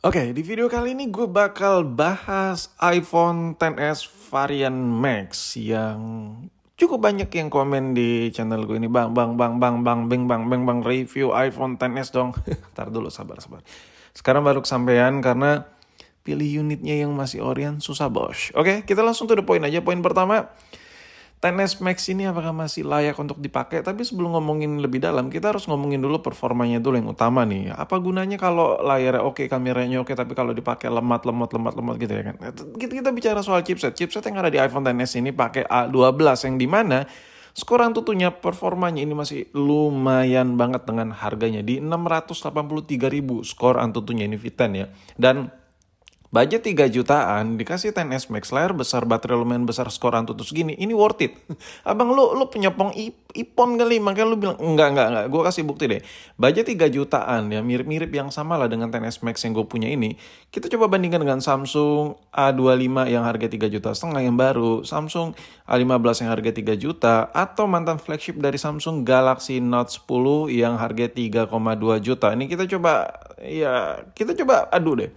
Oke, di video kali ini gue bakal bahas iPhone XS varian Max yang cukup banyak yang komen di channel gue ini. Bang, review iPhone XS dong. Ntar dulu, sabar. Sekarang baru kesampaian karena pilih unitnya yang masih Orient susah bos. Oke, kita langsung to the point aja. Poin pertama, XS Max ini apakah masih layak untuk dipakai? Tapi sebelum ngomongin lebih dalam, kita harus ngomongin dulu performanya dulu yang utama nih. Apa gunanya kalau layarnya oke, kameranya oke, tapi kalau dipakai lemot gitu ya kan? Kita bicara soal chipset. Chipset yang ada di iPhone XS ini pakai A12 yang dimana skor Antutunya performanya ini masih lumayan banget dengan harganya di 683.000 skor Antutunya ini V10 ya. Dan budget 3 jutaan dikasih XS Max, layar besar, baterai lumayan besar, skor Antutu segini, ini worth it. Abang lu penyopong iPhone kali, makanya lu bilang enggak, gue kasih bukti deh. Budget 3 jutaan ya, mirip-mirip yang sama lah dengan XS Max yang gue punya ini. Kita coba bandingkan dengan Samsung A25 yang harga 3 juta setengah yang baru, Samsung A15 yang harga 3 juta, atau mantan flagship dari Samsung Galaxy Note 10 yang harga 3,2 juta. Ini kita coba adu deh.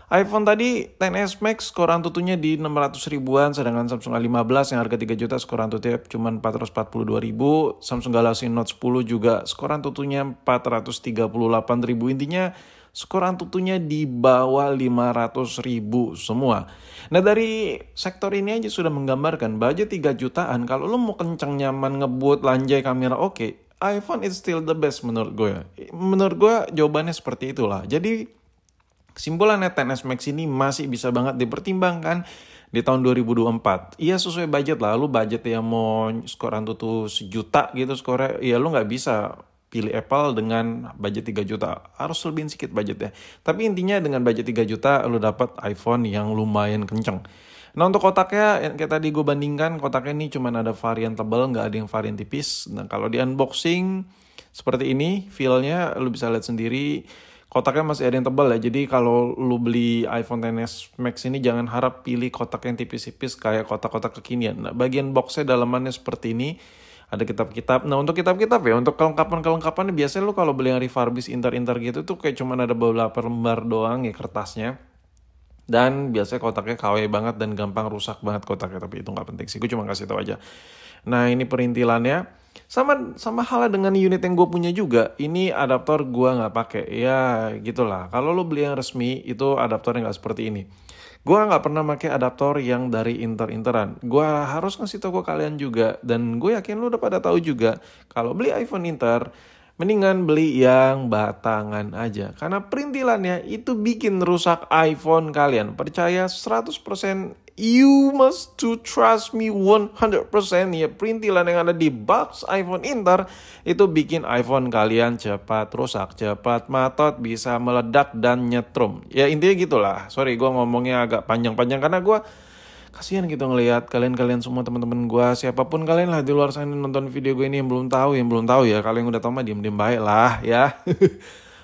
iPhone tadi XS Max skor Antutunya di 600 ribuan, sedangkan Samsung A15 yang harga 3 juta skor Antutunya cuma 442 ribu, Samsung Galaxy Note 10 juga skor Antutunya 438 ribu, intinya skor Antutunya di bawah 500 ribu semua. Nah dari sektor ini aja sudah menggambarkan budget 3 jutaan, kalau lo mau kencang, nyaman, ngebut, lanjai, kamera oke, iPhone is still the best menurut gue. Menurut gue jawabannya seperti itulah. Jadi kesimpulannya XS Max ini masih bisa banget dipertimbangkan di tahun 2024. Iya sesuai budget lah, lu budget yang mau skor Antutu 1 juta gitu skornya, ya lu nggak bisa pilih Apple dengan budget 3 juta. Harus lebih sedikit budgetnya. Tapi intinya dengan budget 3 juta lu dapat iPhone yang lumayan kenceng. Nah untuk kotaknya, kayak tadi gue bandingkan, kotaknya ini cuma ada varian tebal, nggak ada yang varian tipis. Nah kalau di unboxing seperti ini, feel-nya lu bisa lihat sendiri. Kotaknya masih ada yang tebal ya, jadi kalau lu beli iPhone XS Max ini jangan harap pilih kotak yang tipis-tipis kayak kotak-kotak kekinian. Nah, bagian boxnya dalamannya seperti ini, ada kitab-kitab. Nah untuk kitab-kitab ya, untuk kelengkapan-kelengkapannya biasanya lu kalau beli yang refurbish inter gitu tuh kayak cuman ada beberapa lembar doang ya kertasnya. Dan biasanya kotaknya KW banget dan gampang rusak banget kotaknya, tapi itu nggak penting sih, gue cuma kasih tahu aja. Nah ini perintilannya. Sama halnya dengan unit yang gue punya juga, ini adaptor gue nggak pakai, ya gitulah. Kalau lo beli yang resmi itu adaptornya nggak seperti ini. Gue nggak pernah pakai adaptor yang dari inter-interan. Gue harus ngasih tau ke kalian juga, dan gue yakin lo udah pada tahu juga kalau beli iPhone inter, mendingan beli yang batangan aja. Karena perintilannya itu bikin rusak iPhone kalian. Percaya 100%, you must to trust me 100%. Ya perintilan yang ada di box iPhone inter itu bikin iPhone kalian cepat rusak, cepat matot, bisa meledak dan nyetrum. Ya intinya gitulah. Sorry gue ngomongnya agak panjang-panjang karena gue kasihan gitu ngelihat kalian semua teman-teman gue, siapapun kalian lah di luar sana nonton video gue ini yang belum tahu ya, kalau yang udah tahu mah diem baik lah ya.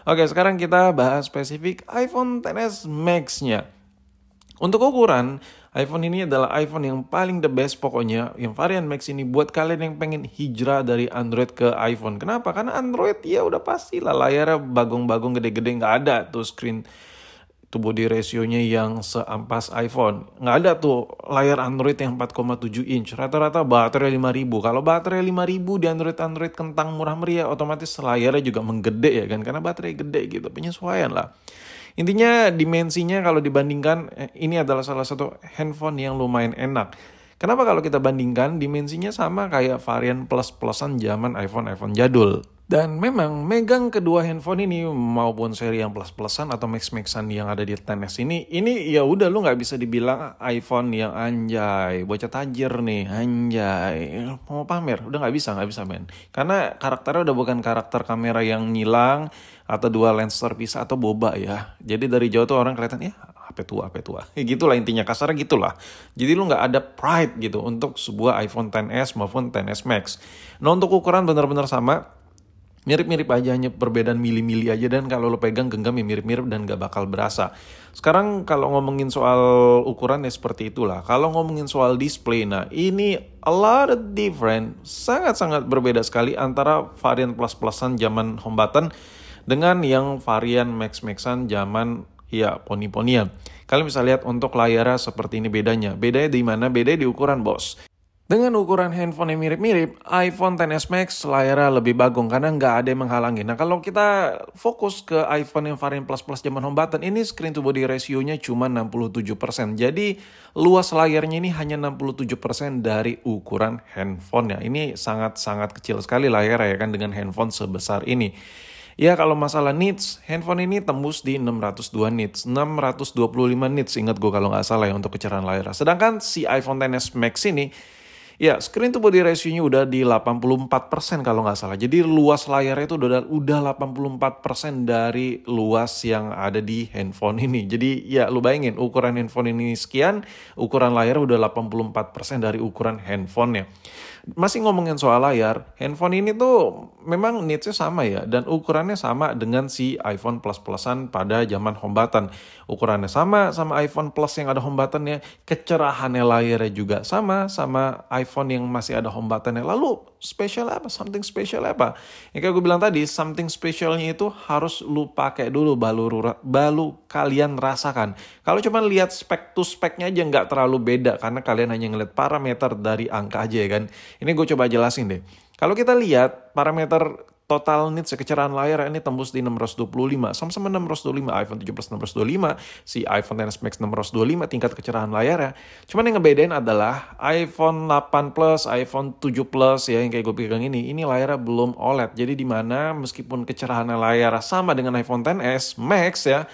Oke, sekarang kita bahas spesifik iPhone XS Max-nya. Untuk ukuran, iPhone ini adalah iPhone yang paling the best pokoknya, yang varian Max ini buat kalian yang pengen hijrah dari Android ke iPhone. Kenapa? Karena Android ya udah pasti lah layarnya bagong-bagong gede-gede, nggak ada tuh screen tuh body ratio-nya yang seampas iPhone. Nggak ada tuh layar Android yang 4,7 inch. Rata-rata baterai 5.000. Kalau baterai 5.000 di Android kentang murah meriah, otomatis layarnya juga menggede ya kan. Karena baterai gede gitu. Penyesuaian lah. Intinya dimensinya kalau dibandingkan, ini adalah salah satu handphone yang lumayan enak. Kenapa kalau kita bandingkan dimensinya sama kayak varian plus-plusan zaman iPhone jadul. Dan memang megang kedua handphone ini maupun seri yang plus-plusan atau max-maxan yang ada di XS ini ya udah lu nggak bisa dibilang iPhone yang anjay, bocah tajir nih, anjay, mau pamer, udah nggak bisa men. Karena karakternya udah bukan karakter kamera yang nyilang atau dua lens terpisah atau boba ya. Jadi dari jauh tuh orang kelihatan ya HP tua. Gitulah intinya, kasarnya gitulah. Jadi lu nggak ada pride gitu untuk sebuah iPhone XS maupun XS Max. Nah untuk ukuran benar-benar sama. Mirip-mirip aja, hanya perbedaan mili-mili aja, dan kalau lo pegang genggam ya mirip-mirip dan gak bakal berasa. Sekarang kalau ngomongin soal ukuran ya seperti itulah. Kalau ngomongin soal display, nah ini a lot of different, sangat-sangat berbeda sekali antara varian plus-plusan zaman home button dengan yang varian max-maxan zaman ya poni-ponian. Kalian bisa lihat untuk layarnya seperti ini bedanya. Bedanya di mana? Bedanya di ukuran, bos. Dengan ukuran handphone yang mirip-mirip, iPhone XS Max layarnya lebih bagong karena nggak ada yang menghalangi. Nah, kalau kita fokus ke iPhone yang varian plus-plus zaman home button, ini screen to body ratio-nya cuma 67%. Jadi, luas layarnya ini hanya 67% dari ukuran handphone ya. Ini sangat-sangat kecil sekali layarnya ya kan dengan handphone sebesar ini. Ya kalau masalah nits, handphone ini tembus di 602 nits, 625 nits ingat gue kalau nggak salah ya untuk kecerahan layar. Sedangkan si iPhone XS Max ini, ya screen to body ratio-nya udah di 84% kalau nggak salah. Jadi luas layarnya itu udah 84% dari luas yang ada di handphone ini. Jadi ya lu bayangin ukuran handphone ini sekian, ukuran layar udah 84% dari ukuran handphone-nya. Masih ngomongin soal layar, handphone ini tuh memang needs-nya sama ya, dan ukurannya sama dengan si iPhone Plus-Plusan pada zaman home button. Ukurannya sama iPhone Plus yang ada home button-nya, kecerahannya layarnya juga sama iPhone yang masih ada home button-nya. Lalu spesial apa? Something special apa? Yang kayak gue bilang tadi, something specialnya itu harus lu pakai dulu, baru kalian rasakan. Kalau cuma lihat spek to speknya aja nggak terlalu beda, karena kalian hanya ngeliat parameter dari angka aja ya kan. Ini gue coba jelasin deh. Kalau kita lihat parameter total nits kecerahan layar ini tembus di 625. Sama-sama 625, iPhone 7 Plus 625, si iPhone XS Max 625 tingkat kecerahan layarnya. Cuman yang ngebedain adalah iPhone 8 Plus, iPhone 7 Plus ya yang kayak gue pegang ini layarnya belum OLED. Jadi di mana meskipun kecerahan layar sama dengan iPhone XS Max ya,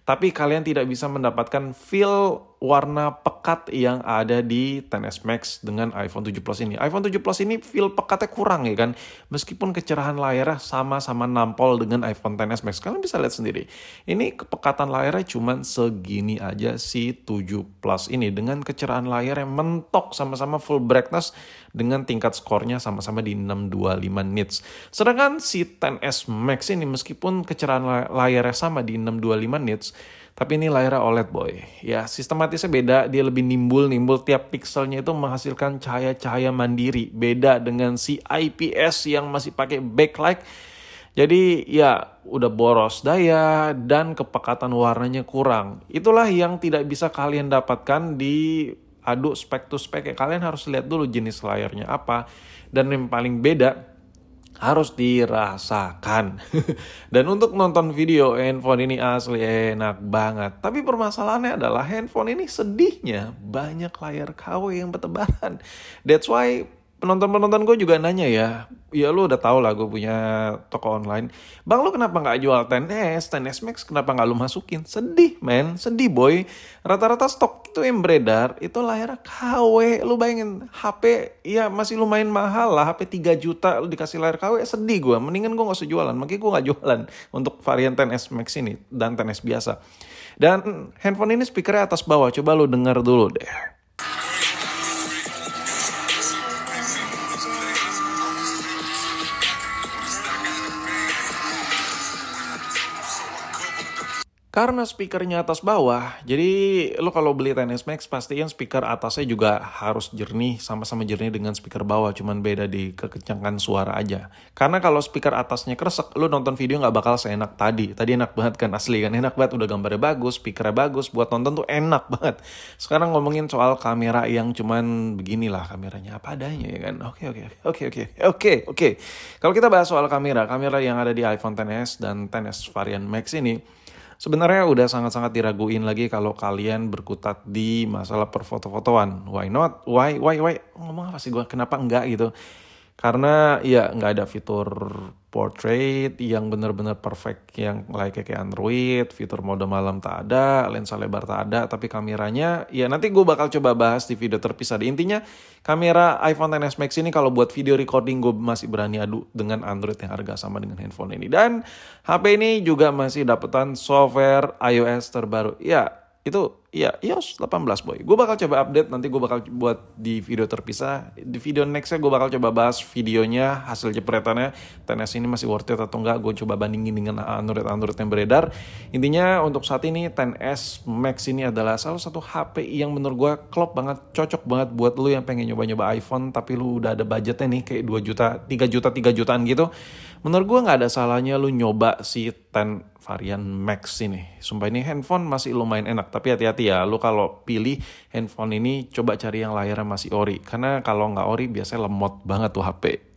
tapi kalian tidak bisa mendapatkan feel warna pekat yang ada di XS Max dengan iPhone 7 Plus ini. iPhone 7 Plus ini feel pekatnya kurang ya kan. Meskipun kecerahan layarnya sama-sama nampol dengan iPhone XS Max. Kalian bisa lihat sendiri. Ini kepekatan layarnya cuman segini aja si 7 Plus ini. Dengan kecerahan layar yang mentok sama-sama full brightness dengan tingkat skornya sama-sama di 625 nits. Sedangkan si XS Max ini meskipun kecerahan layarnya sama di 625 nits, tapi ini layarnya OLED boy. Ya sistematisnya beda, dia lebih nimbul tiap pixelnya itu menghasilkan cahaya-cahaya mandiri. Beda dengan si IPS yang masih pakai backlight. Jadi ya udah boros daya dan kepekatan warnanya kurang. Itulah yang tidak bisa kalian dapatkan di adu spek to spek. Kalian harus lihat dulu jenis layarnya apa. Dan yang paling beda harus dirasakan. Dan untuk nonton video handphone ini asli enak banget. Tapi permasalahannya adalah handphone ini sedihnya banyak layar KW yang bertebaran. That's why penonton-penonton gue juga nanya ya lu udah tau lah gue punya toko online. Bang lu kenapa gak jual XS Max, kenapa gak lu masukin? Sedih men, sedih boy. Rata-rata stok itu yang beredar, itu layarnya KW. Lu bayangin HP ya masih lumayan mahal lah, HP 3 juta lu dikasih layar KW, sedih gue. Mendingan gue gak usah jualan, makanya gue gak jualan untuk varian XS Max ini dan XS biasa. Dan handphone ini speakernya atas bawah, coba lu denger dulu deh. Karena speakernya atas bawah, jadi lo kalau beli XS Max pastiin speaker atasnya juga harus jernih, sama-sama jernih dengan speaker bawah, cuman beda di kekencangan suara aja. Karena kalau speaker atasnya kresek, lo nonton video nggak bakal seenak tadi. Tadi enak banget kan, asli kan, enak banget, udah gambarnya bagus, speakernya bagus, buat nonton tuh enak banget. Sekarang ngomongin soal kamera yang cuman beginilah kameranya, apa adanya ya kan. Oke. Kalau kita bahas soal kamera yang ada di iPhone XS dan XS varian Max ini, sebenarnya udah sangat-sangat diraguin lagi kalau kalian berkutat di masalah perfoto-fotoan. Why not? Why? Ngomong apa sih gue? Kenapa enggak gitu? Karena ya nggak ada fitur portrait yang benar-benar perfect yang kayak Android, fitur mode malam tak ada, lensa lebar tak ada, tapi kameranya ya nanti gue bakal coba bahas di video terpisah. Intinya kamera iPhone XS Max ini kalau buat video recording gue masih berani adu dengan Android yang harga sama dengan handphone ini. Dan HP ini juga masih dapetan software iOS terbaru. Ya itu ya iOS 18 boy. Gue bakal coba update, nanti gue bakal buat di video terpisah. Di video nextnya gue bakal coba bahas videonya, hasil jepretannya XS ini masih worth it atau enggak. Gue coba bandingin dengan Android yang beredar. Intinya untuk saat ini XS Max ini adalah salah satu HP yang menurut gue klop banget, cocok banget buat lu yang pengen nyoba-nyoba iPhone tapi lu udah ada budgetnya nih kayak 2 juta, 3 jutaan gitu. Menurut gue gak ada salahnya lu nyoba si XS varian Max ini. Sumpah ini handphone masih lumayan enak, tapi hati-hati ya, lu kalau pilih handphone ini coba cari yang layarnya masih ori. Karena kalau nggak ori biasanya lemot banget tuh HP.